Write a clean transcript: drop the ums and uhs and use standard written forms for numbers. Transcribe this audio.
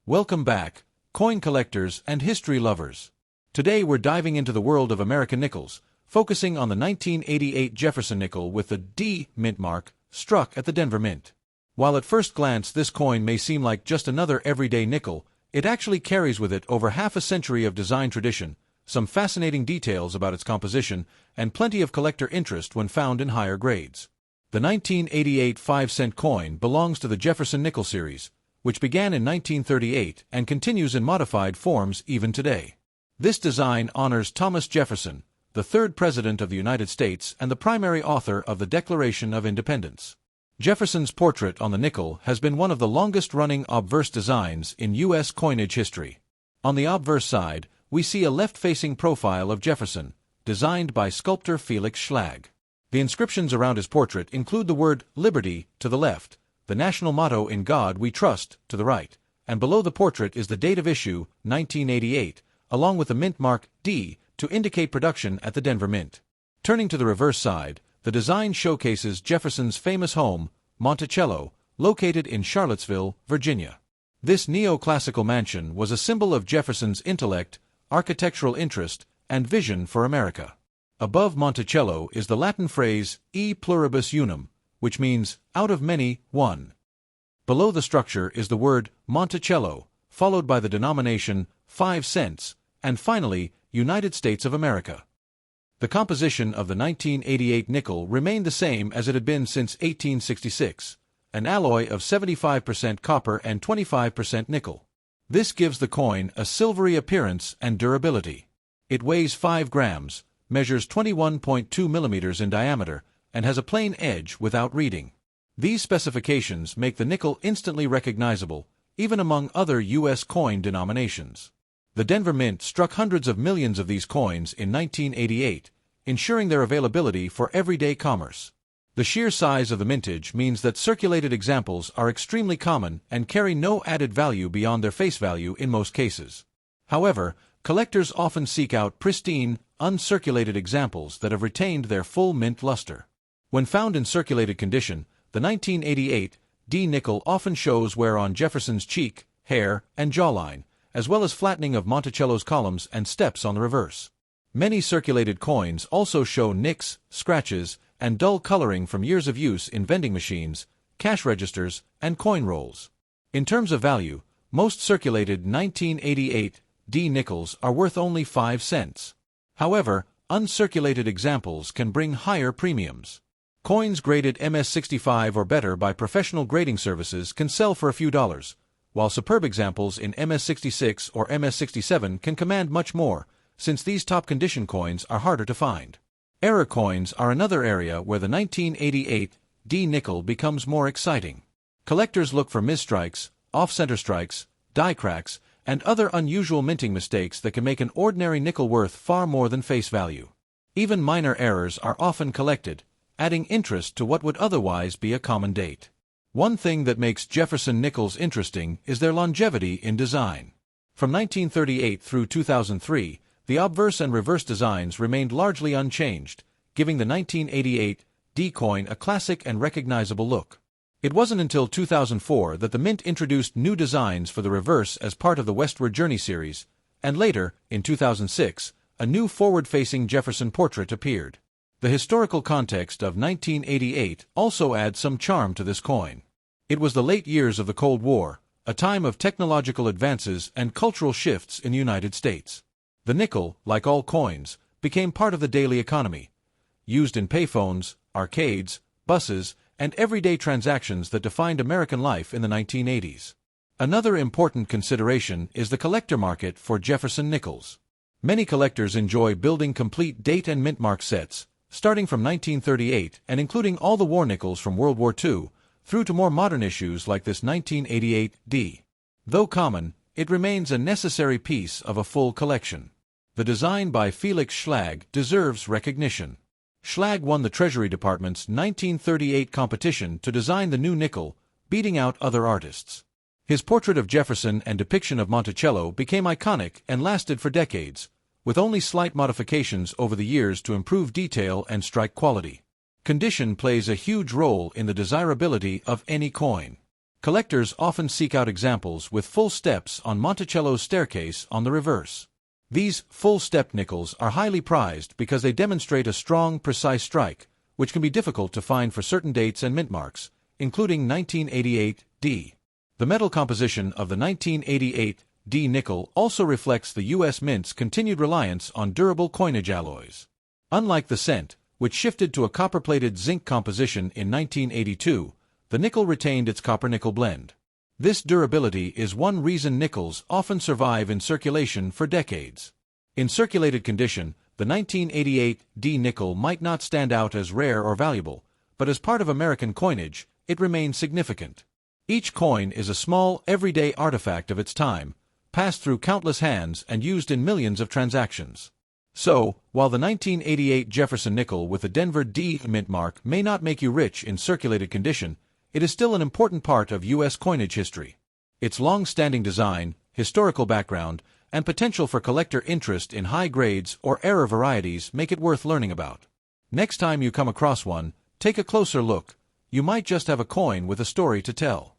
Welcome back, coin collectors and history lovers. Today we're diving into the world of American nickels, focusing on the 1988 Jefferson nickel with the D mint mark, struck at the Denver Mint. While at first glance this coin may seem like just another everyday nickel, it actually carries with it over half a century of design tradition, some fascinating details about its composition, and plenty of collector interest when found in higher grades. The 1988 5-cent coin belongs to the Jefferson nickel series, which began in 1938 and continues in modified forms even today. This design honors Thomas Jefferson, the third President of the United States and the primary author of the Declaration of Independence. Jefferson's portrait on the nickel has been one of the longest-running obverse designs in U.S. coinage history. On the obverse side, we see a left-facing profile of Jefferson, designed by sculptor Felix Schlag. The inscriptions around his portrait include the word "Liberty" to the left, the national motto "In God We Trust" to the right, and below the portrait is the date of issue, 1988, along with the mint mark D to indicate production at the Denver Mint. Turning to the reverse side, the design showcases Jefferson's famous home, Monticello, located in Charlottesville, Virginia. This neoclassical mansion was a symbol of Jefferson's intellect, architectural interest, and vision for America. Above Monticello is the Latin phrase E pluribus unum, which means out of many, one. Below the structure is the word Monticello, followed by the denomination 5 cents, and finally, United States of America. The composition of the 1988 nickel remained the same as it had been since 1866, an alloy of 75% copper and 25% nickel. This gives the coin a silvery appearance and durability. It weighs 5 grams, measures 21.2 millimeters in diameter, and has a plain edge without reading. These specifications make the nickel instantly recognizable, even among other U.S. coin denominations. The Denver Mint struck hundreds of millions of these coins in 1988, ensuring their availability for everyday commerce. The sheer size of the mintage means that circulated examples are extremely common and carry no added value beyond their face value in most cases. However, collectors often seek out pristine, uncirculated examples that have retained their full mint luster. When found in circulated condition, the 1988 D nickel often shows wear on Jefferson's cheek, hair, and jawline, as well as flattening of Monticello's columns and steps on the reverse. Many circulated coins also show nicks, scratches, and dull coloring from years of use in vending machines, cash registers, and coin rolls. In terms of value, most circulated 1988 D nickels are worth only 5 cents. However, uncirculated examples can bring higher premiums. Coins graded MS65 or better by professional grading services can sell for a few dollars, while superb examples in MS66 or MS67 can command much more, since these top-condition coins are harder to find. Error coins are another area where the 1988 D nickel becomes more exciting. Collectors look for misstrikes, off-center strikes, die cracks, and other unusual minting mistakes that can make an ordinary nickel worth far more than face value. Even minor errors are often collected, adding interest to what would otherwise be a common date. One thing that makes Jefferson nickels interesting is their longevity in design. From 1938 through 2003, the obverse and reverse designs remained largely unchanged, giving the 1988 D coin a classic and recognizable look. It wasn't until 2004 that the Mint introduced new designs for the reverse as part of the Westward Journey series, and later, in 2006, a new forward-facing Jefferson portrait appeared. The historical context of 1988 also adds some charm to this coin. It was the late years of the Cold War, a time of technological advances and cultural shifts in the United States. The nickel, like all coins, became part of the daily economy, used in payphones, arcades, buses, and everyday transactions that defined American life in the 1980s. Another important consideration is the collector market for Jefferson nickels. Many collectors enjoy building complete date and mint mark sets, starting from 1938 and including all the war nickels from World War II, through to more modern issues like this 1988 D. Though common, it remains a necessary piece of a full collection. The design by Felix Schlag deserves recognition. Schlag won the Treasury Department's 1938 competition to design the new nickel, beating out other artists. His portrait of Jefferson and depiction of Monticello became iconic and lasted for decades, with only slight modifications over the years to improve detail and strike quality. Condition plays a huge role in the desirability of any coin. Collectors often seek out examples with full steps on Monticello's staircase on the reverse. These full-step nickels are highly prized because they demonstrate a strong, precise strike, which can be difficult to find for certain dates and mint marks, including 1988 D. The metal composition of the 1988 D nickel also reflects the U.S. Mint's continued reliance on durable coinage alloys. Unlike the cent, which shifted to a copper-plated zinc composition in 1982, the nickel retained its copper-nickel blend. This durability is one reason nickels often survive in circulation for decades. In circulated condition, the 1988 D nickel might not stand out as rare or valuable, but as part of American coinage, it remains significant. Each coin is a small, everyday artifact of its time, passed through countless hands and used in millions of transactions. So, while the 1988 Jefferson nickel with the Denver D mint mark may not make you rich in circulated condition, it is still an important part of U.S. coinage history. Its long-standing design, historical background, and potential for collector interest in high grades or rare varieties make it worth learning about. Next time you come across one, take a closer look. You might just have a coin with a story to tell.